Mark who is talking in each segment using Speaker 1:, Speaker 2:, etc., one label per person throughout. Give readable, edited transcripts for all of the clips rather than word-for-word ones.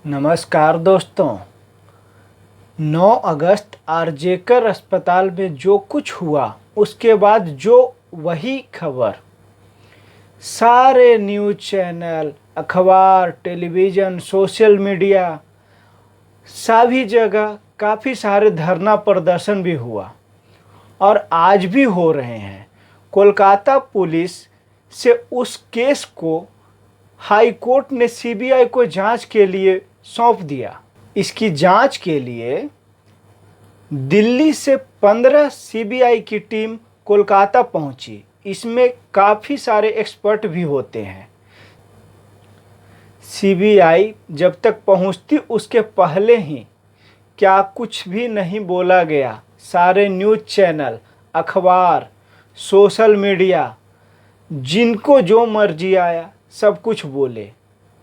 Speaker 1: नमस्कार दोस्तों। 9 अगस्त आरजेकर अस्पताल में जो कुछ हुआ उसके बाद जो वही खबर सारे न्यूज़ चैनल, अखबार, टेलीविज़न, सोशल मीडिया सभी जगह काफ़ी सारे धरना प्रदर्शन भी हुआ और आज भी हो रहे हैं। कोलकाता पुलिस से उस केस को हाई कोर्ट ने सीबीआई को जांच के लिए सौंप दिया। इसकी जांच के लिए दिल्ली से 15 सीबीआई की टीम कोलकाता पहुंची। इसमें काफ़ी सारे एक्सपर्ट भी होते हैं। सीबीआई जब तक पहुंचती उसके पहले ही क्या कुछ भी नहीं बोला गया। सारे न्यूज़ चैनल, अखबार, सोशल मीडिया जिनको जो मर्जी आया सब कुछ बोले,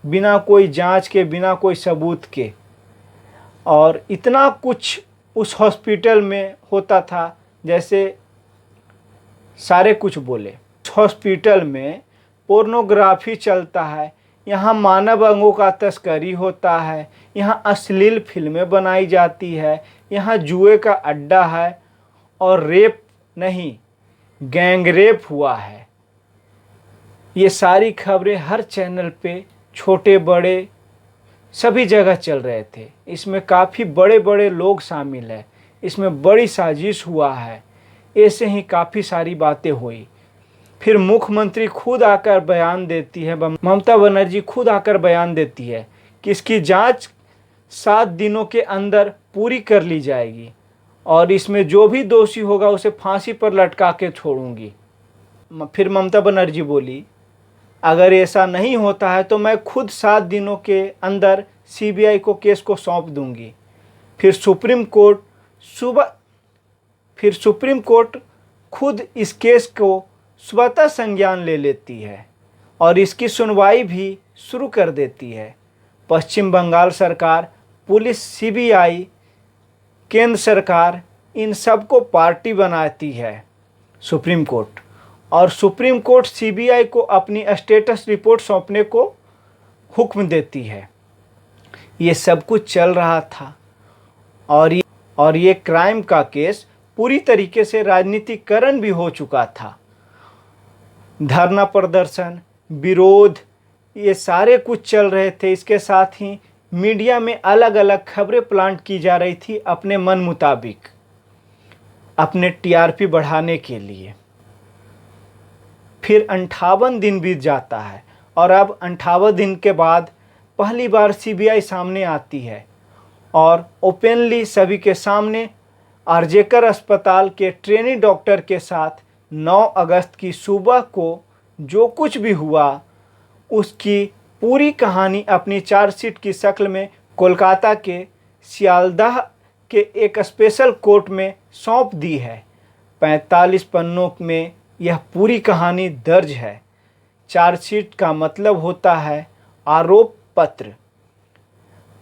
Speaker 1: बिना कोई जांच के, बिना कोई सबूत के। और इतना कुछ उस हॉस्पिटल में होता था जैसे सारे कुछ बोले। उस हॉस्पिटल में पोर्नोग्राफी चलता है, यहाँ मानव अंगों का तस्करी होता है, यहाँ अश्लील फिल्में बनाई जाती है, यहाँ जुए का अड्डा है और रेप नहीं, गैंग रेप हुआ है। ये सारी खबरें हर चैनल पे छोटे बड़े सभी जगह चल रहे थे। इसमें काफ़ी बड़े बड़े लोग शामिल हैं, इसमें बड़ी साजिश हुआ है। ऐसे ही काफ़ी सारी बातें हुई। फिर मुख्यमंत्री खुद आकर बयान देती है, ममता बनर्जी खुद आकर बयान देती है कि इसकी जांच 7 दिनों के अंदर पूरी कर ली जाएगी और इसमें जो भी दोषी होगा उसे फांसी पर लटका के छोड़ूंगी। फिर ममता बनर्जी बोली, अगर ऐसा नहीं होता है तो मैं खुद 7 दिनों के अंदर सीबीआई को केस को सौंप दूंगी। फिर सुप्रीम कोर्ट खुद इस केस को स्वतः संज्ञान ले लेती है और इसकी सुनवाई भी शुरू कर देती है। पश्चिम बंगाल सरकार, पुलिस, सीबीआई, केंद्र सरकार इन सबको पार्टी बनाती है सुप्रीम कोर्ट, और सुप्रीम कोर्ट सीबीआई को अपनी स्टेटस रिपोर्ट सौंपने को हुक्म देती है। ये सब कुछ चल रहा था और ये क्राइम का केस पूरी तरीके से राजनीतिकरण भी हो चुका था। धरना प्रदर्शन, विरोध, ये सारे कुछ चल रहे थे। इसके साथ ही मीडिया में अलग अलग खबरें प्लांट की जा रही थी अपने मन मुताबिक, अपने टीआरपी बढ़ाने के लिए। फिर 58 दिन बीत जाता है और अब 58 दिन के बाद पहली बार सीबीआई सामने आती है और ओपनली सभी के सामने आरजेकर अस्पताल के ट्रेनी डॉक्टर के साथ 9 अगस्त की सुबह को जो कुछ भी हुआ उसकी पूरी कहानी अपनी चार्जशीट की शक्ल में कोलकाता के सियालदाह के एक स्पेशल कोर्ट में सौंप दी है। 45 पन्नों में यह पूरी कहानी दर्ज है। चार्जशीट का मतलब होता है आरोप पत्र।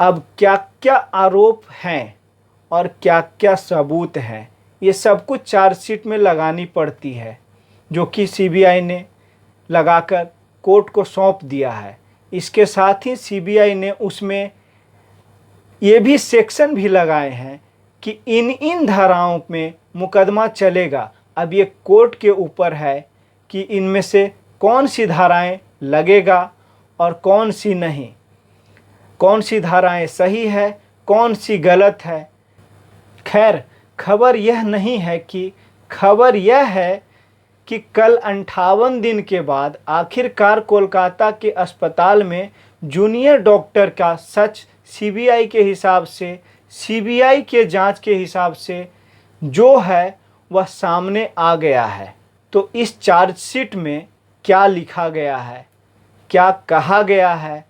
Speaker 1: अब क्या क्या आरोप हैं और क्या क्या सबूत हैं, ये सब कुछ चार्जशीट में लगानी पड़ती है, जो कि सीबीआई ने लगाकर कोर्ट को सौंप दिया है। इसके साथ ही सीबीआई ने उसमें ये भी सेक्शन भी लगाए हैं कि इन धाराओं में मुकदमा चलेगा। अब ये कोर्ट के ऊपर है कि इनमें से कौन सी धाराएं लगेगा और कौन सी नहीं, कौन सी धाराएं सही है, कौन सी गलत है। खैर, खबर यह है कि कल 58 दिन के बाद आखिरकार कोलकाता के अस्पताल में जूनियर डॉक्टर का सच सीबीआई के हिसाब से, सीबीआई के जांच के हिसाब से जो है वह सामने आ गया है। तो इस चार्जशीट में क्या लिखा गया है, क्या कहा गया है,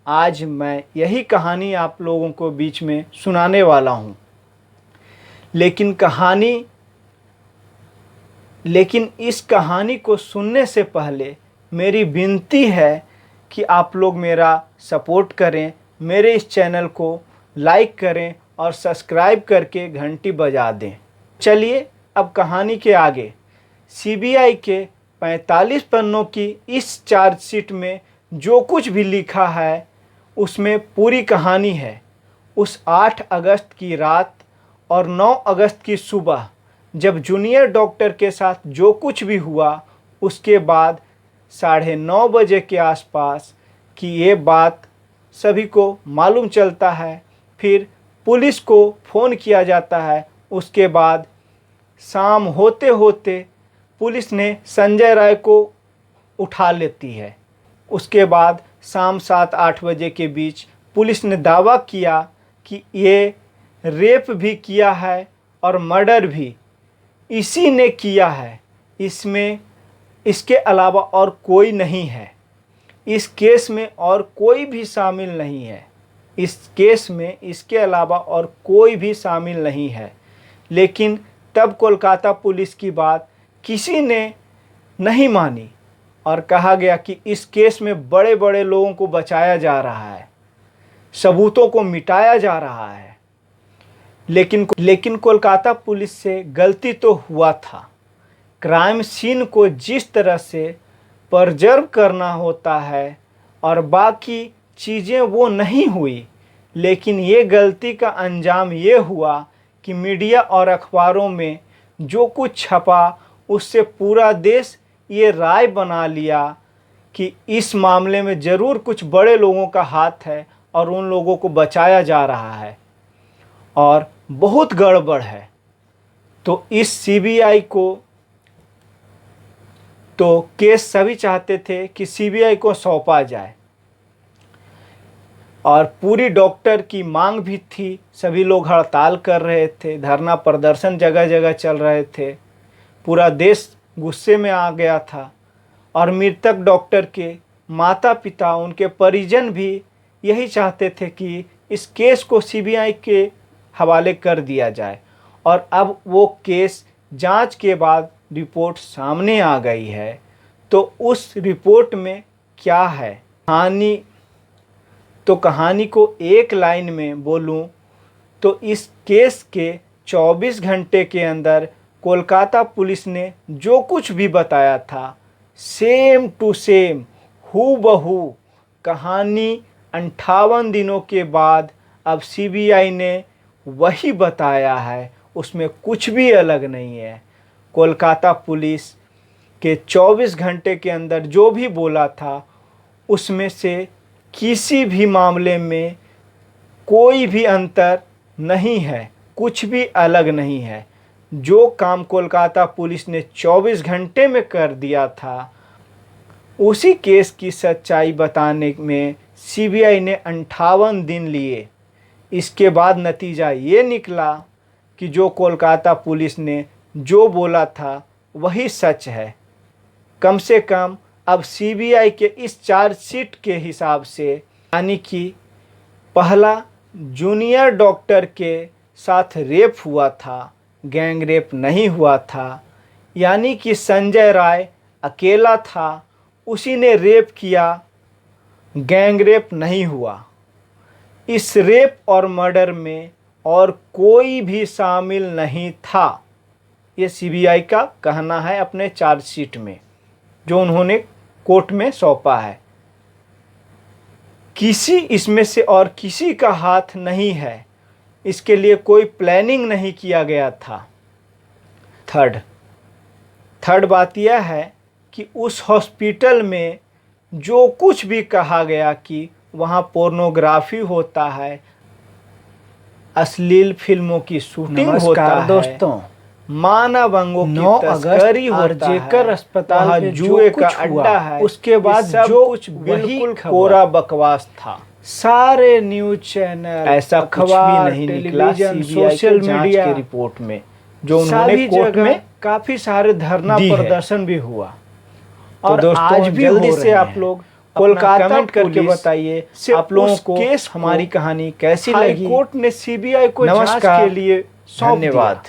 Speaker 1: आज मैं यही कहानी आप लोगों को बीच में सुनाने वाला हूँ। लेकिन इस कहानी को सुनने से पहले मेरी विनती है कि आप लोग मेरा सपोर्ट करें, मेरे इस चैनल को लाइक करें और सब्सक्राइब करके घंटी बजा दें। चलिए अब कहानी के आगे। सीबीआई के 45 पन्नों की इस चार्जशीट में जो कुछ भी लिखा है उसमें पूरी कहानी है। उस 8 अगस्त की रात और 9 अगस्त की सुबह जब जूनियर डॉक्टर के साथ जो कुछ भी हुआ, उसके बाद 9:30 बजे के आसपास कि ये बात सभी को मालूम चलता है। फिर पुलिस को फ़ोन किया जाता है। उसके बाद शाम होते होते पुलिस ने संजय राय को उठा लेती है। उसके बाद शाम 7-8 बजे के बीच पुलिस ने दावा किया कि ये रेप भी किया है और मर्डर भी इसी ने किया है, इसमें इसके अलावा और कोई नहीं है। इस केस में और कोई भी शामिल नहीं है। इस केस में इसके अलावा और कोई भी शामिल नहीं है। लेकिन तब कोलकाता पुलिस की बात किसी ने नहीं मानी और कहा गया कि इस केस में बड़े बड़े लोगों को बचाया जा रहा है, सबूतों को मिटाया जा रहा है। लेकिन कोलकाता पुलिस से गलती तो हुआ था। क्राइम सीन को जिस तरह से प्रिजर्व करना होता है और बाकी चीज़ें वो नहीं हुई, लेकिन ये गलती का अंजाम ये हुआ कि मीडिया और अखबारों में जो कुछ छपा उससे पूरा देश ये राय बना लिया कि इस मामले में ज़रूर कुछ बड़े लोगों का हाथ है और उन लोगों को बचाया जा रहा है और बहुत गड़बड़ है। तो इस सीबीआई को तो केस सभी चाहते थे कि सीबीआई को सौंपा जाए और पूरी डॉक्टर की मांग भी थी। सभी लोग हड़ताल कर रहे थे, धरना प्रदर्शन जगह जगह चल रहे थे। पूरा देश गुस्से में आ गया था और मृतक डॉक्टर के माता पिता, उनके परिजन भी यही चाहते थे कि इस केस को सीबीआई के हवाले कर दिया जाए। और अब वो केस जांच के बाद रिपोर्ट सामने आ गई है। तो उस रिपोर्ट में क्या है कहानी को एक लाइन में बोलूं तो इस केस के 24 घंटे के अंदर कोलकाता पुलिस ने जो कुछ भी बताया था, सेम टू सेम हूबहू कहानी 58 दिनों के बाद अब सीबीआई ने वही बताया है। उसमें कुछ भी अलग नहीं है। कोलकाता पुलिस के 24 घंटे के अंदर जो भी बोला था उसमें से किसी भी मामले में कोई भी अंतर नहीं है, कुछ भी अलग नहीं है। जो काम कोलकाता पुलिस ने 24 घंटे में कर दिया था, उसी केस की सच्चाई बताने में सीबीआई ने 58 दिन लिए। इसके बाद नतीजा ये निकला कि जो कोलकाता पुलिस ने जो बोला था वही सच है। कम से कम अब सीबीआई के इस चार्जशीट के हिसाब से, यानी कि पहला जूनियर डॉक्टर के साथ रेप हुआ था, गैंग रेप नहीं हुआ था, यानी कि संजय राय अकेला था, उसी ने रेप किया, गैंग रेप नहीं हुआ। इस रेप और मर्डर में और कोई भी शामिल नहीं था। ये सीबीआई का कहना है अपने चार्जशीट में, जो उन्होंने कोर्ट में सौंपा है। किसी इसमें से और किसी का हाथ नहीं है। इसके लिए कोई प्लानिंग नहीं किया गया था। थर्ड बात यह है कि उस हॉस्पिटल में जो कुछ भी कहा गया कि वहाँ पोर्नोग्राफी होता है, अश्लील फिल्मों की शूटिंग होता है,
Speaker 2: दोस्तों,
Speaker 1: मानव अंगों की तस्करी होता है,
Speaker 2: जेकर अस्पताल में
Speaker 1: जुए का अड्डा है,
Speaker 2: उसके बाद
Speaker 1: जो कुछ बिल्कुल कोरा बकवास था।
Speaker 2: सारे न्यूज चैनल,
Speaker 1: ऐसा कुछ भी नहीं निकला सोशल मीडिया की रिपोर्ट में, जो उन्होंने कोर्ट में काफी सारे धरना प्रदर्शन भी हुआ। और दोस्तों, आज भी जल्दी से आप लोग कोलकाता कमेंट करके बताइए आप लोगों को हमारी कहानी कैसी लगी। कोर्ट ने सीबीआई को जांच के लिए सौंप दिया। धन्यवाद।